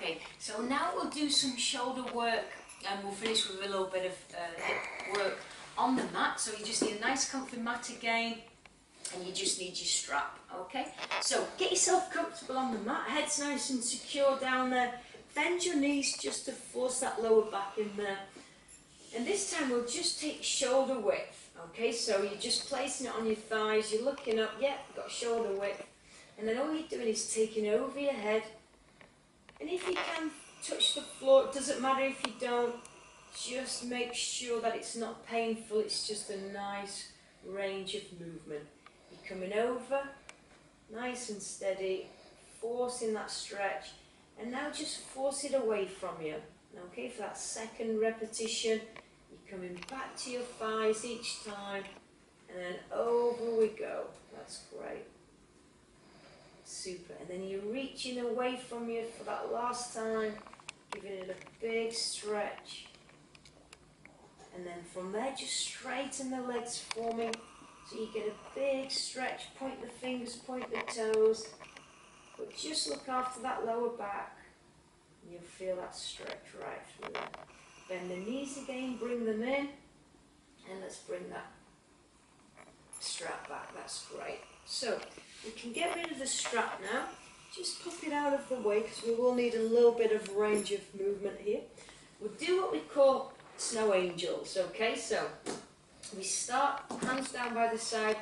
Okay, so now we'll do some shoulder work and we'll finish with a little bit of hip work on the mat. So you just need a nice comfy mat again, and you just need your strap, okay? So get yourself comfortable on the mat, head's nice and secure down there. Bend your knees just to force that lower back in there. And this time we'll just take shoulder width, okay? So you're just placing it on your thighs, you're looking up, yeah, got shoulder width. And then all you're doing is taking over your head. And if you can touch the floor, it doesn't matter if you don't, just make sure that it's not painful, it's just a nice range of movement. You're coming over, nice and steady, forcing that stretch, and now just force it away from you. Okay, for that second repetition, you're coming back to your thighs each time, and then over we go. That's great. Super. And then you're reaching away from you for that last time, giving it a big stretch. And then from there, just straighten the legs forming, so you get a big stretch. Point the fingers, point the toes, but just look after that lower back, and you'll feel that stretch right through there. Bend the knees again, bring them in, and let's bring that strap back. That's great. So we can get rid of the strap now. Just pop it out of the way, because we will need a little bit of range of movement here. We'll do what we call snow angels, okay? So we start hands down by the side,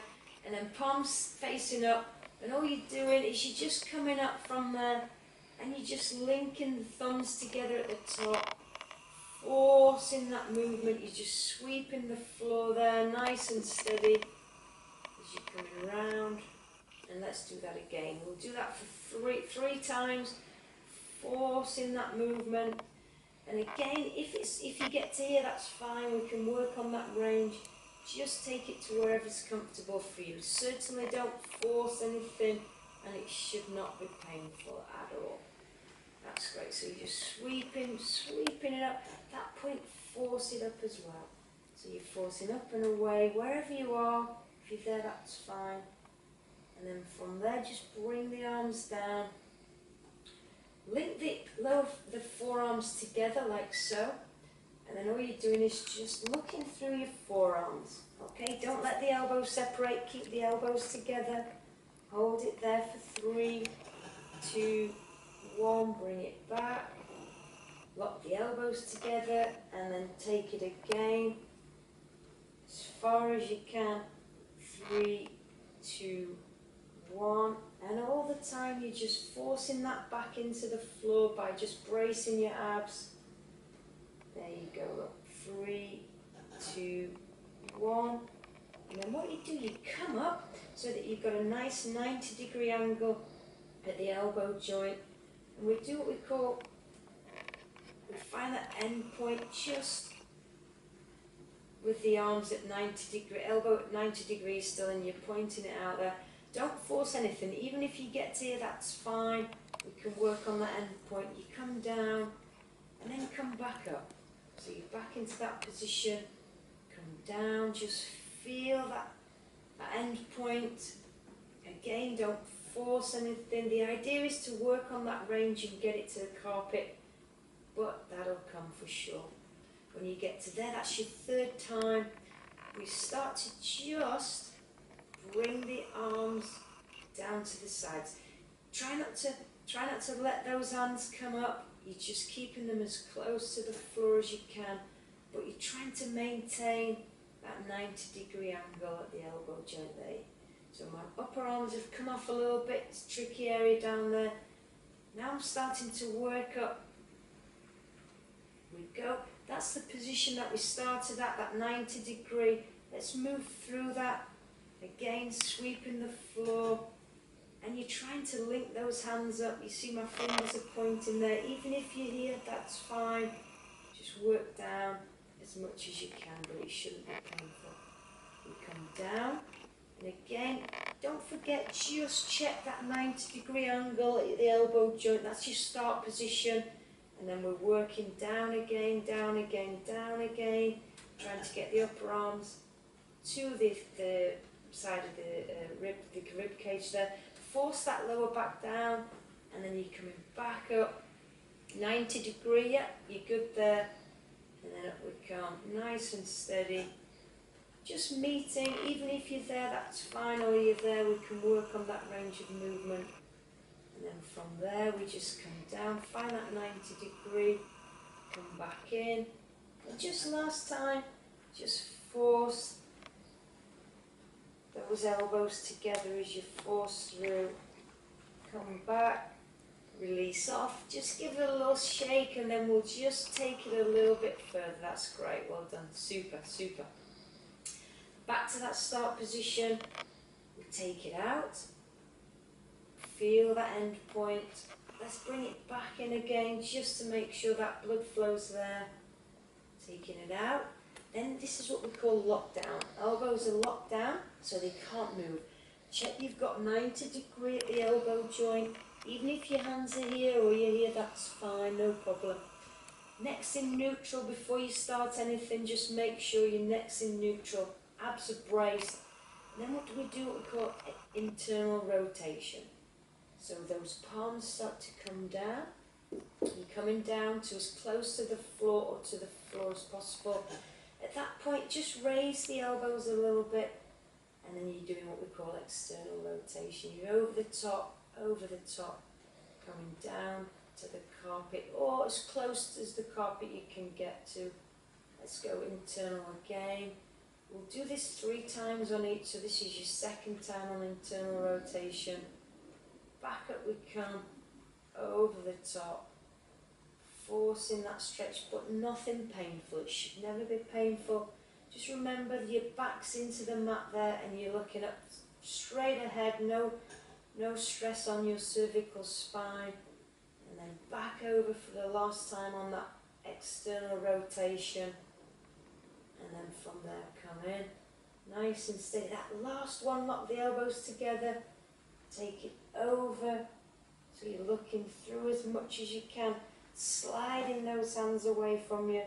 and then palms facing up, and all you're doing is you're just coming up from there, and you're just linking the thumbs together at the top, forcing that movement. You're just sweeping the floor there, nice and steady, as you're coming around. And let's do that again. We'll do that for three times, forcing that movement. And again, if you get to here, that's fine. We can work on that range. Just take it to wherever's comfortable for you. Certainly don't force anything, and it should not be painful at all. That's great. So you're just sweeping it up. At that point, force it up as well. So you're forcing up and away, wherever you are. If you're there, that's fine. And then from there, just bring the arms down. Link the forearms together like so. And then all you're doing is just looking through your forearms. Okay, don't let the elbows separate. Keep the elbows together. Hold it there for 3, 2, 1. Bring it back. Lock the elbows together, and then take it again as far as you can. 3, 2, 1, and all the time you're just forcing that back into the floor by just bracing your abs. There you go. Look. 3, 2, 1, and then what you do, you come up so that you've got a nice 90-degree angle at the elbow joint, and we do what we call, we find that end point just with the arms at 90 degrees, elbow at 90 degrees still, and you're pointing it out there. Don't force anything. Even if you get to here, that's fine. We can work on that end point. You come down and then come back up. So you're back into that position. Come down. Just feel that end point. Again, don't force anything. The idea is to work on that range and get it to the carpet, but that'll come for sure. When you get to there, that's your third time. We start to just bring the arms down to the sides. Try not to let those hands come up. You're just keeping them as close to the floor as you can, but you're trying to maintain that 90-degree angle at the elbow joint there. So my upper arms have come off a little bit. It's a tricky area down there. Now I'm starting to work up. We go. That's the position that we started at, that 90-degree. Let's move through that. Again, sweeping the floor, and you're trying to link those hands up. You see my fingers are pointing there. Even if you're here, that's fine. Just work down as much as you can, but it shouldn't be painful. You come down, and again, don't forget, just check that 90-degree angle at the elbow joint. That's your start position, and then we're working down again, down again, down again, trying to get the upper arms to the side of the rib cage there. Force that lower back down, and then you're coming back up, 90 degree, yeah, you're good there. And then up we come, nice and steady. Just meeting, even if you're there, that's fine, or you're there, we can work on that range of movement. And then from there, we just come down, find that 90 degree, come back in. And just last time, just force those elbows together as you force through. Come back, release off, just give it a little shake, and then we'll just take it a little bit further. That's great, well done, super, super. Back to that start position, we take it out, feel that end point. Let's bring it back in again just to make sure that blood flows there. Taking it out. Then this is what we call lockdown. Elbows are locked down so they can't move. Check you've got 90 degree at the elbow joint. Even if your hands are here or you're here, that's fine, no problem. Neck's in neutral. Before you start anything, just make sure your neck's in neutral. Abs are braced. And then what do? What we call internal rotation. So those palms start to come down. You're coming down to as close to the floor or to the floor as possible. At that point, just raise the elbows a little bit, and then you're doing what we call external rotation. You're over the top, coming down to the carpet, or as close as the carpet you can get to. Let's go internal again. We'll do this 3 times on each, so this is your second time on internal rotation. Back up we come, over the top, forcing that stretch, but nothing painful. It should never be painful. Just remember your back's into the mat there and you're looking up straight ahead, no stress on your cervical spine. And then back over for the last time on that external rotation. And then from there come in, nice and steady. That last one, lock the elbows together, take it over, so you're looking through as much as you can, sliding those hands away from you,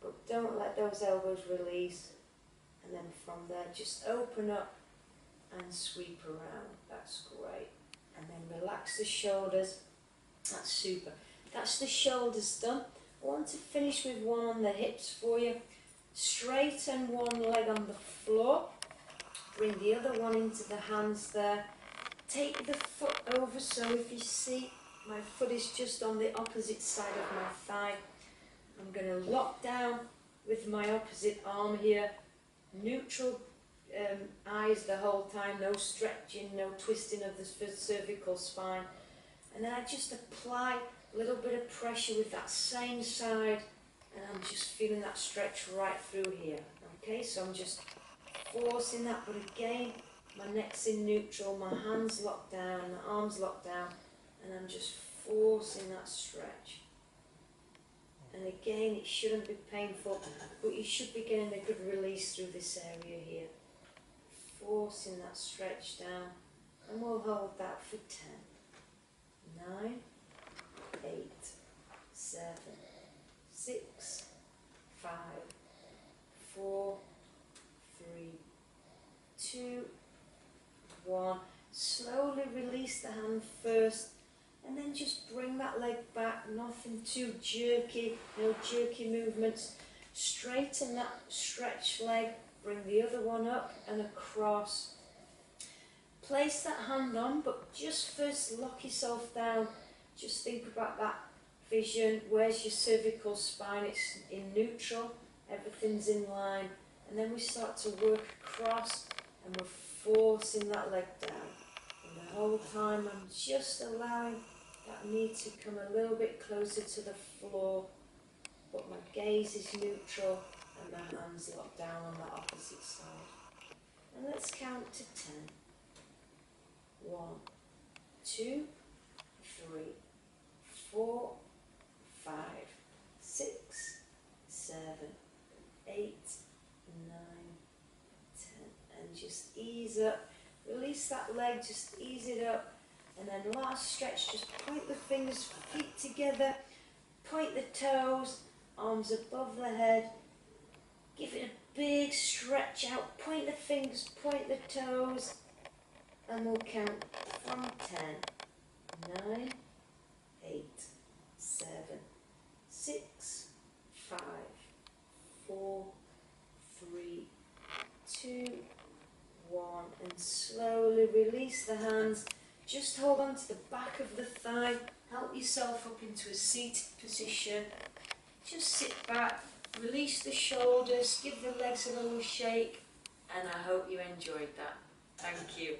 but don't let those elbows release. And then from there, just open up and sweep around. That's great. And then relax the shoulders. That's super. That's the shoulders done. I want to finish with one on the hips for you. Straighten one leg on the floor. Bring the other one into the hands there. Take the foot over, so if you see, my foot is just on the opposite side of my thigh. I'm going to lock down with my opposite arm here. Neutral eyes the whole time, no stretching, no twisting of the cervical spine. And then I just apply a little bit of pressure with that same side, and I'm just feeling that stretch right through here. Okay, so I'm just forcing that, but again, my neck's in neutral, my hands locked down, my arms locked down, and I'm just forcing that stretch. And again, it shouldn't be painful, but you should be getting a good release through this area here. Forcing that stretch down, and we'll hold that for 10, 9, 8, 7, 6, 5, 4, 3, 2, 1. Slowly release the hand first, and then just bring that leg back, nothing too jerky, no jerky movements. Straighten that stretched leg, bring the other one up and across. Place that hand on, but just first lock yourself down. Just think about that vision. Where's your cervical spine? It's in neutral, everything's in line. And then we start to work across, and we're forcing that leg down. And the whole time I'm just allowing that knee to come a little bit closer to the floor, but my gaze is neutral and my hands locked down on the opposite side. And let's count to 10. 1, 2, 3, 4, 5, 6, 7, 8, 9, 10. And just ease up. Release that leg, just ease it up. And then last stretch, just point the fingers, feet together, point the toes, arms above the head. Give it a big stretch out, point the fingers, point the toes, and we'll count from 10, 9, 8, 7, 2, 1, and slowly release the hands. Just hold on to the back of the thigh, help yourself up into a seated position. Just sit back, release the shoulders, give the legs a little shake, and I hope you enjoyed that. Thank you.